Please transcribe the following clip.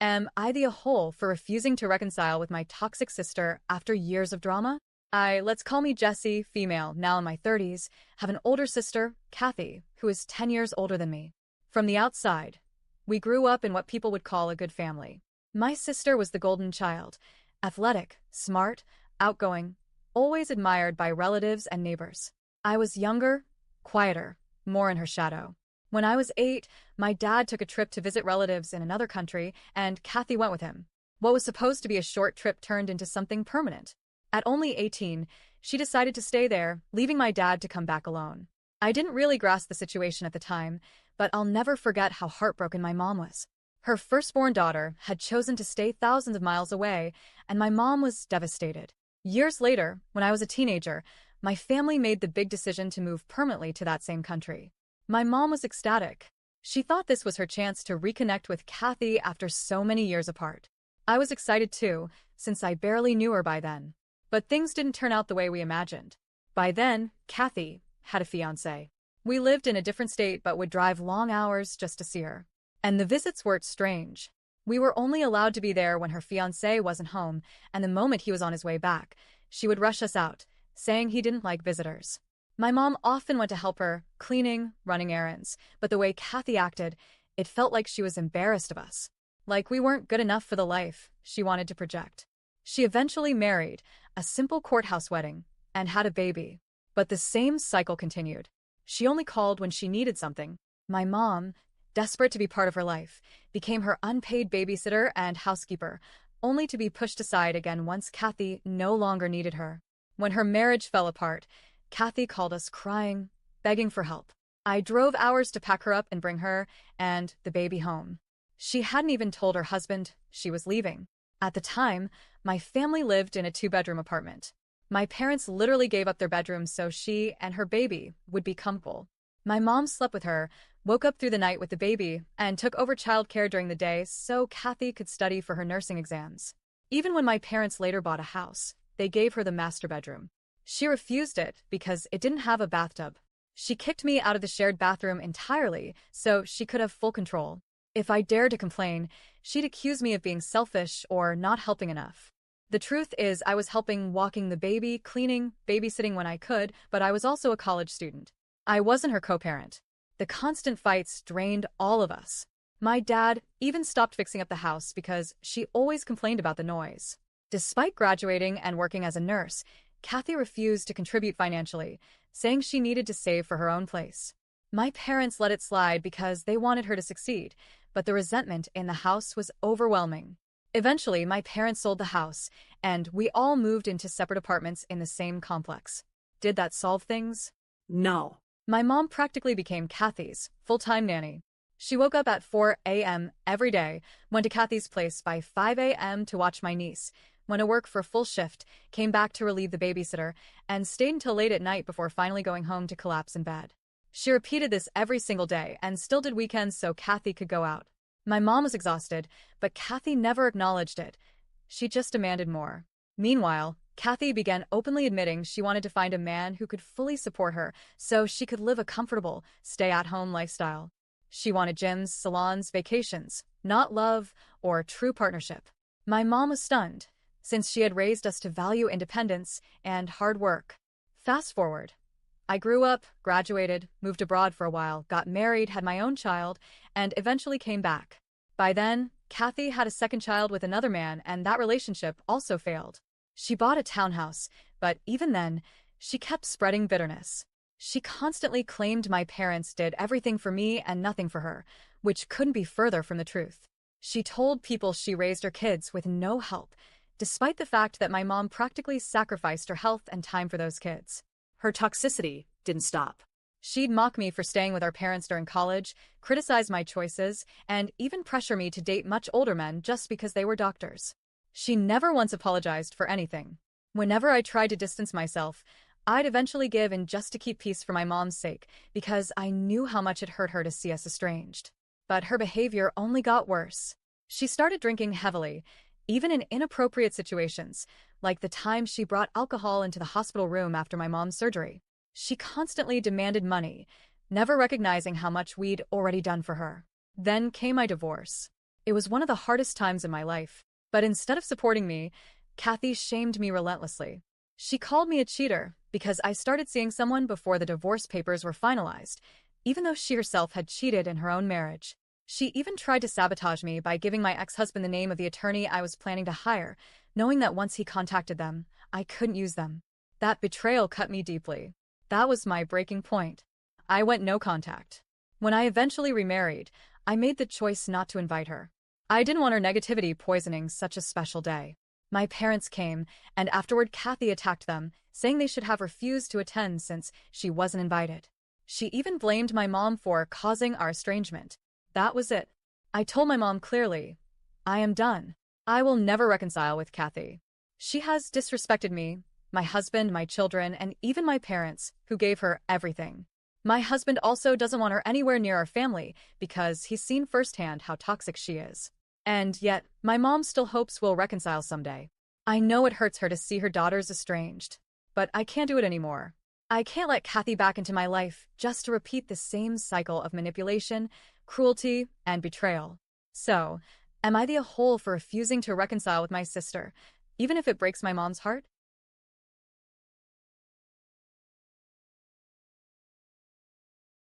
Am I the a-hole for refusing to reconcile with my toxic sister after years of drama? Let's call me Jessie, female, now in my 30s, have an older sister, Kathy, who is 10 years older than me. From the outside, we grew up in what people would call a good family. My sister was the golden child, athletic, smart, outgoing, always admired by relatives and neighbors. I was younger, quieter, more in her shadow. When I was 8, my dad took a trip to visit relatives in another country, and Kathy went with him. What was supposed to be a short trip turned into something permanent. At only 18, she decided to stay there, leaving my dad to come back alone. I didn't really grasp the situation at the time, but I'll never forget how heartbroken my mom was. Her firstborn daughter had chosen to stay thousands of miles away, and my mom was devastated. Years later, when I was a teenager, my family made the big decision to move permanently to that same country. My mom was ecstatic. She thought this was her chance to reconnect with Kathy after so many years apart. I was excited too, since I barely knew her by then. But things didn't turn out the way we imagined. By then, Kathy had a fiancé. We lived in a different state but would drive long hours just to see her. And the visits weren't strange. We were only allowed to be there when her fiancé wasn't home, and the moment he was on his way back, she would rush us out, saying he didn't like visitors. My mom often went to help her, cleaning, running errands, but the way Kathy acted, it felt like she was embarrassed of us. Like we weren't good enough for the life she wanted to project. She eventually married, a simple courthouse wedding, and had a baby. But the same cycle continued. She only called when she needed something. My mom, desperate to be part of her life, became her unpaid babysitter and housekeeper, only to be pushed aside again once Kathy no longer needed her. When her marriage fell apart, Kathy called us crying, begging for help. I drove hours to pack her up and bring her and the baby home. She hadn't even told her husband she was leaving. At the time, my family lived in a 2-bedroom apartment. My parents literally gave up their bedrooms so she and her baby would be comfortable. My mom slept with her, woke up through the night with the baby, and took over childcare during the day so Kathy could study for her nursing exams. Even when my parents later bought a house, they gave her the master bedroom. She refused it because it didn't have a bathtub. She kicked me out of the shared bathroom entirely so she could have full control. If I dared to complain, she'd accuse me of being selfish or not helping enough. The truth is I was helping walking the baby, cleaning, babysitting when I could, but I was also a college student. I wasn't her co-parent. The constant fights drained all of us. My dad even stopped fixing up the house because she always complained about the noise. Despite graduating and working as a nurse, Kathy refused to contribute financially, saying she needed to save for her own place. My parents let it slide because they wanted her to succeed, but the resentment in the house was overwhelming. Eventually, my parents sold the house, and we all moved into separate apartments in the same complex. Did that solve things? No. My mom practically became Kathy's full-time nanny. She woke up at 4 a.m. every day, went to Kathy's place by 5 a.m. to watch my niece, went to work for a full shift, came back to relieve the babysitter, and stayed until late at night before finally going home to collapse in bed. She repeated this every single day and still did weekends so Kathy could go out. My mom was exhausted, but Kathy never acknowledged it. She just demanded more. Meanwhile, Kathy began openly admitting she wanted to find a man who could fully support her so she could live a comfortable, stay-at-home lifestyle. She wanted gyms, salons, vacations, not love or true partnership. My mom was stunned, since she had raised us to value independence and hard work. Fast forward. I grew up, graduated, moved abroad for a while, got married, had my own child, and eventually came back. By then, Kathy had a second child with another man, and that relationship also failed. She bought a townhouse, but even then, she kept spreading bitterness. She constantly claimed my parents did everything for me and nothing for her, which couldn't be further from the truth. She told people she raised her kids with no help, despite the fact that my mom practically sacrificed her health and time for those kids. Her toxicity didn't stop. She'd mock me for staying with our parents during college, criticize my choices, and even pressure me to date much older men just because they were doctors. She never once apologized for anything. Whenever I tried to distance myself, I'd eventually give in just to keep peace for my mom's sake, because I knew how much it hurt her to see us estranged. But her behavior only got worse. She started drinking heavily, even in inappropriate situations, like the time she brought alcohol into the hospital room after my mom's surgery. She constantly demanded money, never recognizing how much we'd already done for her. Then came my divorce. It was one of the hardest times in my life. But instead of supporting me, Kathy shamed me relentlessly. She called me a cheater because I started seeing someone before the divorce papers were finalized, even though she herself had cheated in her own marriage. She even tried to sabotage me by giving my ex-husband the name of the attorney I was planning to hire, knowing that once he contacted them, I couldn't use them. That betrayal cut me deeply. That was my breaking point. I went no contact. When I eventually remarried, I made the choice not to invite her. I didn't want her negativity poisoning such a special day. My parents came, and afterward Kathy attacked them, saying they should have refused to attend since she wasn't invited. She even blamed my mom for causing our estrangement. That was it. I told my mom clearly, I am done. I will never reconcile with Kathy. She has disrespected me, my husband, my children, and even my parents, who gave her everything. My husband also doesn't want her anywhere near our family because he's seen firsthand how toxic she is. And yet, my mom still hopes we'll reconcile someday. I know it hurts her to see her daughters estranged, but I can't do it anymore. I can't let Kathy back into my life just to repeat the same cycle of manipulation, cruelty, and betrayal. So, am I the whole for refusing to reconcile with my sister, even if it breaks my mom's heart?